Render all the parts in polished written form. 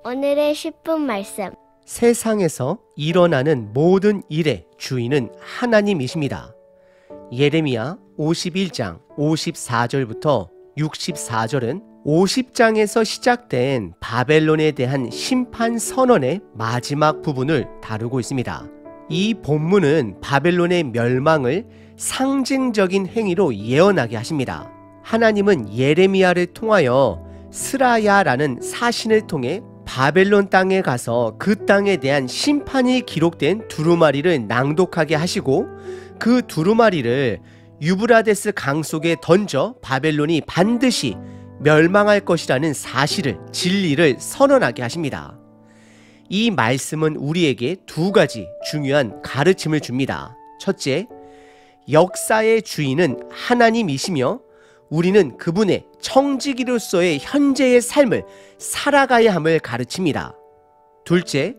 오늘의 10분 말씀. 세상에서 일어나는 모든 일의 주인은 하나님이십니다. 예레미야 51장 54절부터 64절은 50장에서 시작된 바벨론에 대한 심판 선언의 마지막 부분을 다루고 있습니다. 이 본문은 바벨론의 멸망을 상징적인 행위로 예언하게 하십니다. 하나님은 예레미야를 통하여 스라야라는 사신을 통해 바벨론 땅에 가서 그 땅에 대한 심판이 기록된 두루마리를 낭독하게 하시고 그 두루마리를 유브라데스 강 속에 던져 바벨론이 반드시 멸망할 것이라는 사실을, 진리를 선언하게 하십니다. 이 말씀은 우리에게 두 가지 중요한 가르침을 줍니다. 첫째, 역사의 주인은 하나님이시며 우리는 그분의 청지기로서의 현재의 삶을 살아가야 함을 가르칩니다. 둘째,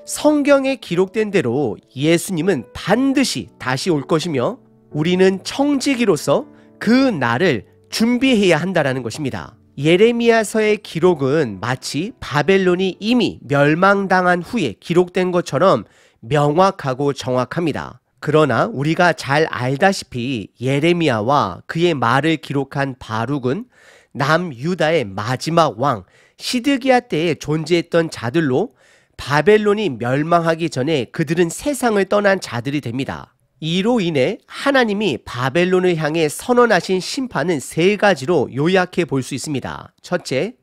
성경에 기록된 대로 예수님은 반드시 다시 올 것이며 우리는 청지기로서 그 날을 준비해야 한다는 것입니다. 예레미야서의 기록은 마치 바벨론이 이미 멸망당한 후에 기록된 것처럼 명확하고 정확합니다. 그러나 우리가 잘 알다시피 예레미야와 그의 말을 기록한 바룩은 남유다의 마지막 왕 시드기야 때에 존재했던 자들로 바벨론이 멸망하기 전에 그들은 세상을 떠난 자들이 됩니다. 이로 인해 하나님이 바벨론을 향해 선언하신 심판은 세 가지로 요약해 볼 수 있습니다. 첫째,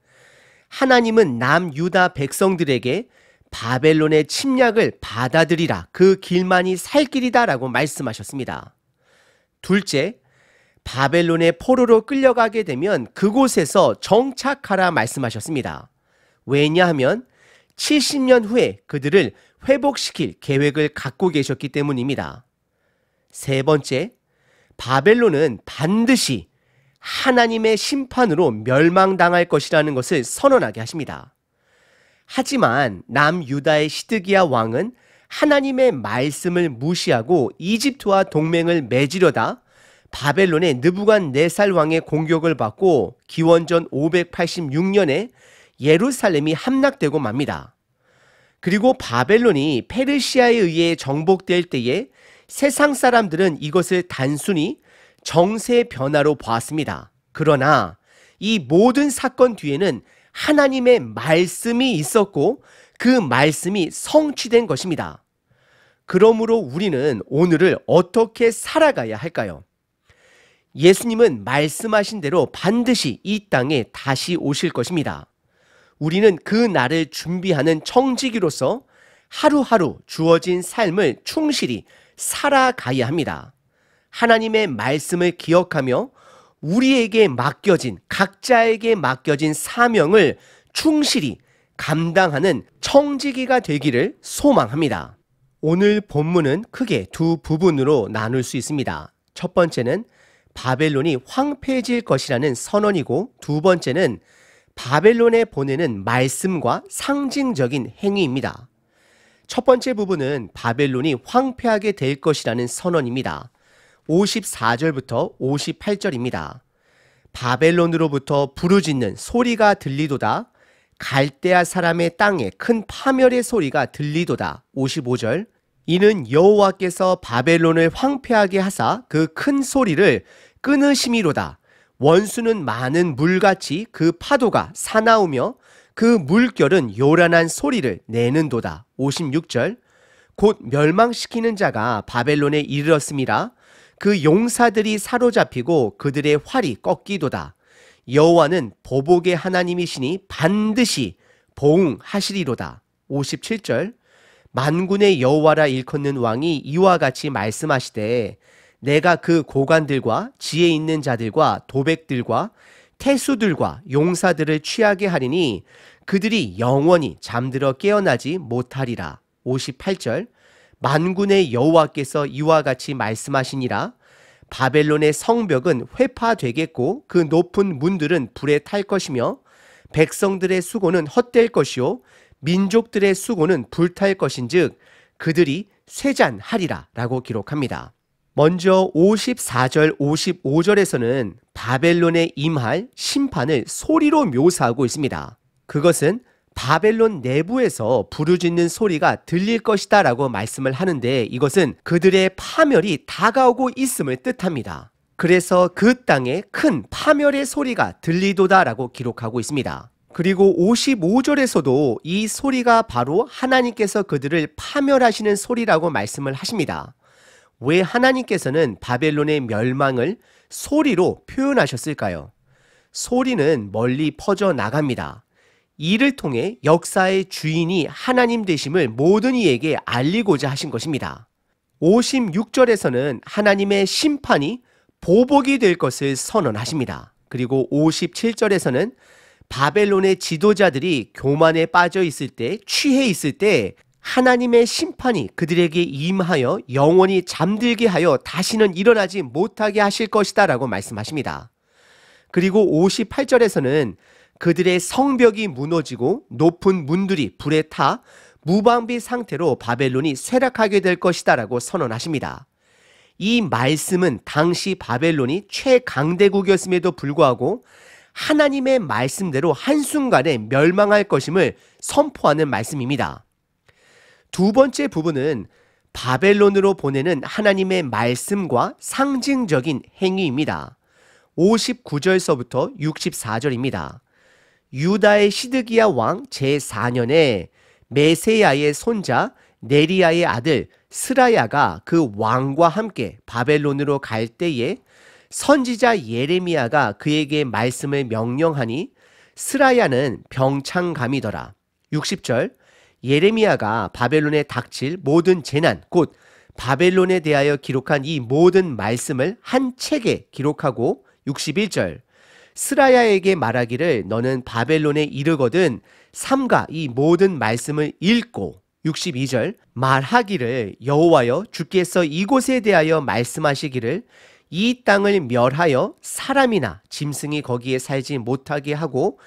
하나님은 남유다 백성들에게 바벨론의 침략을 받아들이라, 그 길만이 살 길이다 라고 말씀하셨습니다. 둘째, 바벨론의 포로로 끌려가게 되면 그곳에서 정착하라 말씀하셨습니다. 왜냐하면 70년 후에 그들을 회복시킬 계획을 갖고 계셨기 때문입니다. 세 번째, 바벨론은 반드시 하나님의 심판으로 멸망당할 것이라는 것을 선언하게 하십니다. 하지만 남유다의 시드기야 왕은 하나님의 말씀을 무시하고 이집트와 동맹을 맺으려다 바벨론의 느부갓네살 왕의 공격을 받고 기원전 586년에 예루살렘이 함락되고 맙니다. 그리고 바벨론이 페르시아에 의해 정복될 때에 세상 사람들은 이것을 단순히 정세 변화로 보았습니다. 그러나 이 모든 사건 뒤에는 하나님의 말씀이 있었고 그 말씀이 성취된 것입니다. 그러므로 우리는 오늘을 어떻게 살아가야 할까요? 예수님은 말씀하신 대로 반드시 이 땅에 다시 오실 것입니다. 우리는 그 날을 준비하는 청지기로서 하루하루 주어진 삶을 충실히 살아가야 합니다. 하나님의 말씀을 기억하며 우리에게 맡겨진, 각자에게 맡겨진 사명을 충실히 감당하는 청지기가 되기를 소망합니다. 오늘 본문은 크게 두 부분으로 나눌 수 있습니다. 첫 번째는 바벨론이 황폐해질 것이라는 선언이고, 두 번째는 바벨론에 보내는 말씀과 상징적인 행위입니다. 첫 번째 부분은 바벨론이 황폐하게 될 것이라는 선언입니다. 54절부터 58절입니다. 바벨론으로부터 부르짖는 소리가 들리도다. 갈대아 사람의 땅에 큰 파멸의 소리가 들리도다. 55절. 이는 여호와께서 바벨론을 황폐하게 하사 그 큰 소리를 끊으심이로다. 원수는 많은 물같이 그 파도가 사나우며 그 물결은 요란한 소리를 내는도다. 56절. 곧 멸망시키는 자가 바벨론에 이르렀음이라. 그 용사들이 사로잡히고 그들의 활이 꺾이도다. 여호와는 보복의 하나님이시니 반드시 보응하시리로다. 57절. 만군의 여호와라 일컫는 왕이 이와 같이 말씀하시되 내가 그 고관들과 지혜 있는 자들과 도백들과 태수들과 용사들을 취하게 하리니 그들이 영원히 잠들어 깨어나지 못하리라. 58절. 만군의 여호와께서 이와 같이 말씀하시니라. 바벨론의 성벽은 회파되겠고 그 높은 문들은 불에 탈 것이며 백성들의 수고는 헛될 것이요 민족들의 수고는 불탈 것인즉 그들이 쇠잔하리라 라고 기록합니다. 먼저 54절 55절에서는 바벨론에 임할 심판을 소리로 묘사하고 있습니다. 그것은 바벨론 내부에서 부르짖는 소리가 들릴 것이다 라고 말씀을 하는데, 이것은 그들의 파멸이 다가오고 있음을 뜻합니다. 그래서 그 땅에 큰 파멸의 소리가 들리도다 라고 기록하고 있습니다. 그리고 55절에서도 이 소리가 바로 하나님께서 그들을 파멸하시는 소리라고 말씀을 하십니다. 왜 하나님께서는 바벨론의 멸망을 소리로 표현하셨을까요? 소리는 멀리 퍼져 나갑니다. 이를 통해 역사의 주인이 하나님 되심을 모든 이에게 알리고자 하신 것입니다. 56절에서는 하나님의 심판이 보복이 될 것을 선언하십니다. 그리고 57절에서는 바벨론의 지도자들이 교만에 빠져 있을 때, 취해 있을 때 하나님의 심판이 그들에게 임하여 영원히 잠들게 하여 다시는 일어나지 못하게 하실 것이다 라고 말씀하십니다. 그리고 58절에서는 그들의 성벽이 무너지고 높은 문들이 불에 타 무방비 상태로 바벨론이 쇠락하게 될 것이다 라고 선언하십니다. 이 말씀은 당시 바벨론이 최강대국이었음에도 불구하고 하나님의 말씀대로 한순간에 멸망할 것임을 선포하는 말씀입니다. 두 번째 부분은 바벨론으로 보내는 하나님의 말씀과 상징적인 행위입니다. 59절서부터 64절입니다. 유다의 시드기야 왕 제4년에 메세야의 손자 네리야의 아들 스라야가 그 왕과 함께 바벨론으로 갈 때에 선지자 예레미야가 그에게 말씀을 명령하니 스라야는 병창감이더라. 60절 예레미야가 바벨론에 닥칠 모든 재난, 곧 바벨론에 대하여 기록한 이 모든 말씀을 한 책에 기록하고 61절 스라야에게 말하기를 너는 바벨론에 이르거든 삼가 이 모든 말씀을 읽고 62절 말하기를 여호와여 주께서 이곳에 대하여 말씀하시기를 이 땅을 멸하여 사람이나 짐승이 거기에 살지 못하게 하고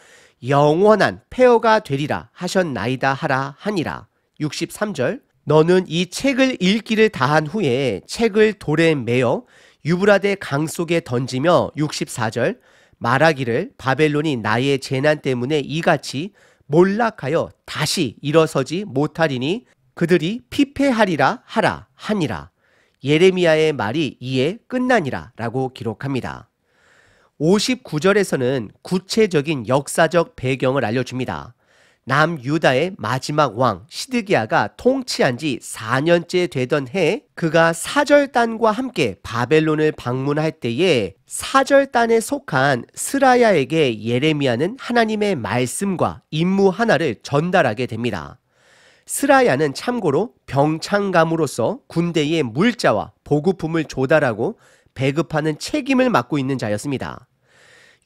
영원한 폐허가 되리라 하셨나이다 하라 하니라. 63절 너는 이 책을 읽기를 다한 후에 책을 돌에 매어 유브라데 강 속에 던지며 64절 말하기를 바벨론이 나의 재난 때문에 이같이 몰락하여 다시 일어서지 못하리니 그들이 피폐하리라 하라 하니라. 예레미야의 말이 이에 끝나니라 라고 기록합니다. 59절에서는 구체적인 역사적 배경을 알려줍니다. 남유다의 마지막 왕 시드기야가 통치한 지 4년째 되던 해 그가 사절단과 함께 바벨론을 방문할 때에 사절단에 속한 스라야에게 예레미야는 하나님의 말씀과 임무 하나를 전달하게 됩니다. 스라야는 참고로 병창감으로서 군대의 물자와 보급품을 조달하고 배급하는 책임을 맡고 있는 자였습니다.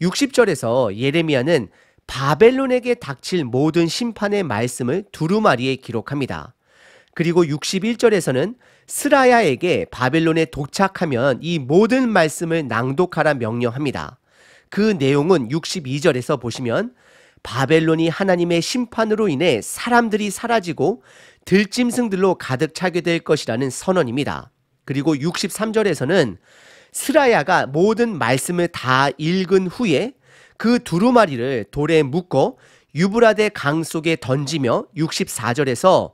60절에서 예레미야는 바벨론에게 닥칠 모든 심판의 말씀을 두루마리에 기록합니다. 그리고 61절에서는 스라야에게 바벨론에 도착하면 이 모든 말씀을 낭독하라 명령합니다. 그 내용은 62절에서 보시면 바벨론이 하나님의 심판으로 인해 사람들이 사라지고 들짐승들로 가득 차게 될 것이라는 선언입니다. 그리고 63절에서는 스라야가 모든 말씀을 다 읽은 후에 그 두루마리를 돌에 묶어 유브라데 강 속에 던지며 64절에서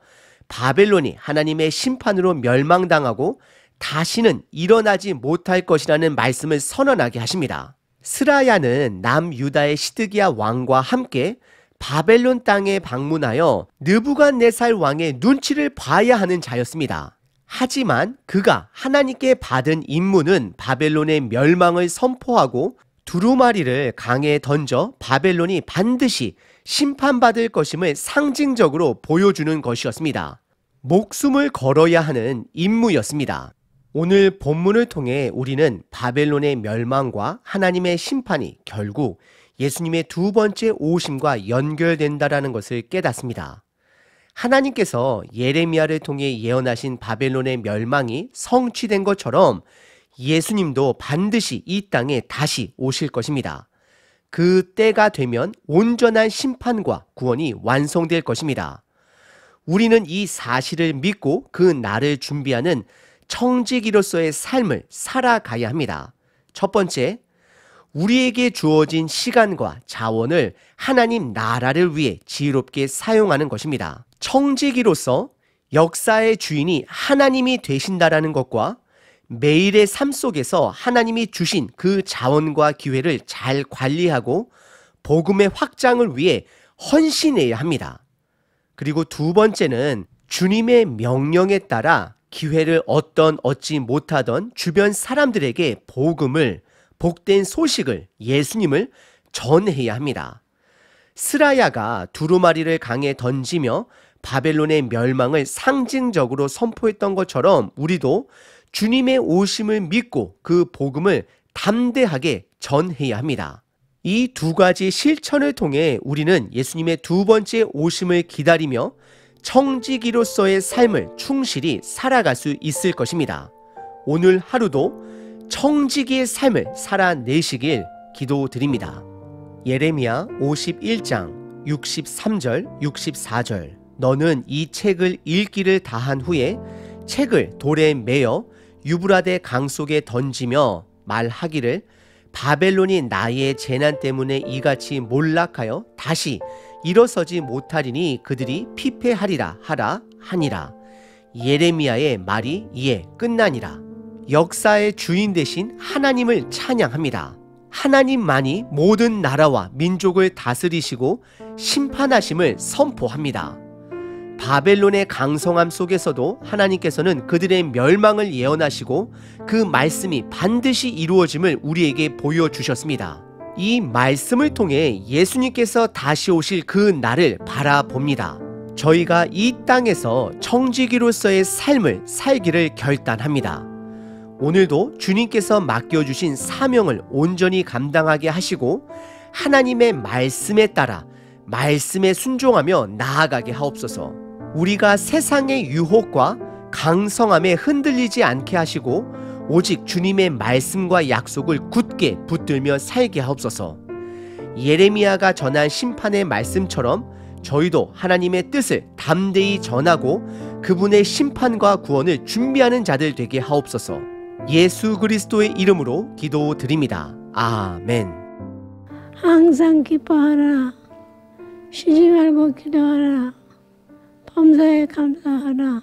바벨론이 하나님의 심판으로 멸망당하고 다시는 일어나지 못할 것이라는 말씀을 선언하게 하십니다. 스라야는 남유다의 시드기야 왕과 함께 바벨론 땅에 방문하여 느부갓네살 왕의 눈치를 봐야 하는 자였습니다. 하지만 그가 하나님께 받은 임무는 바벨론의 멸망을 선포하고 두루마리를 강에 던져 바벨론이 반드시 심판받을 것임을 상징적으로 보여주는 것이었습니다. 목숨을 걸어야 하는 임무였습니다. 오늘 본문을 통해 우리는 바벨론의 멸망과 하나님의 심판이 결국 예수님의 두 번째 오심과 연결된다라는 것을 깨닫습니다. 하나님께서 예레미야를 통해 예언하신 바벨론의 멸망이 성취된 것처럼 예수님도 반드시 이 땅에 다시 오실 것입니다. 그 때가 되면 온전한 심판과 구원이 완성될 것입니다. 우리는 이 사실을 믿고 그 날을 준비하는 청지기로서의 삶을 살아가야 합니다. 첫 번째, 우리에게 주어진 시간과 자원을 하나님 나라를 위해 지혜롭게 사용하는 것입니다. 청지기로서 역사의 주인이 하나님이 되신다라는 것과 매일의 삶 속에서 하나님이 주신 그 자원과 기회를 잘 관리하고 복음의 확장을 위해 헌신해야 합니다. 그리고 두 번째는 주님의 명령에 따라 기회를 얻지 못하던 주변 사람들에게 복음을, 복된 소식을, 예수님을 전해야 합니다. 스라야가 두루마리를 강에 던지며 바벨론의 멸망을 상징적으로 선포했던 것처럼 우리도 주님의 오심을 믿고 그 복음을 담대하게 전해야 합니다. 이 두 가지 실천을 통해 우리는 예수님의 두 번째 오심을 기다리며 청지기로서의 삶을 충실히 살아갈 수 있을 것입니다. 오늘 하루도 청지기의 삶을 살아내시길 기도드립니다. 예레미야 51장 63절 64절 너는 이 책을 읽기를 다한 후에 책을 돌에 매어 유브라데 강 속에 던지며 말하기를 바벨론이 나의 재난 때문에 이같이 몰락하여 다시 일어서지 못하리니 그들이 피폐하리라 하라 하니라. 예레미야의 말이 이에 끝나니라. 역사의 주인 되신 하나님을 찬양합니다. 하나님만이 모든 나라와 민족을 다스리시고 심판하심을 선포합니다. 바벨론의 강성함 속에서도 하나님께서는 그들의 멸망을 예언하시고 그 말씀이 반드시 이루어짐을 우리에게 보여주셨습니다. 이 말씀을 통해 예수님께서 다시 오실 그 날을 바라봅니다. 저희가 이 땅에서 청지기로서의 삶을 살기를 결단합니다. 오늘도 주님께서 맡겨주신 사명을 온전히 감당하게 하시고 하나님의 말씀에 따라 말씀에 순종하며 나아가게 하옵소서. 우리가 세상의 유혹과 강성함에 흔들리지 않게 하시고 오직 주님의 말씀과 약속을 굳게 붙들며 살게 하옵소서. 예레미야가 전한 심판의 말씀처럼 저희도 하나님의 뜻을 담대히 전하고 그분의 심판과 구원을 준비하는 자들 되게 하옵소서. 예수 그리스도의 이름으로 기도드립니다. 아멘. 항상 기뻐하라. 쉬지 말고 기도하라. 범사에 감사하라.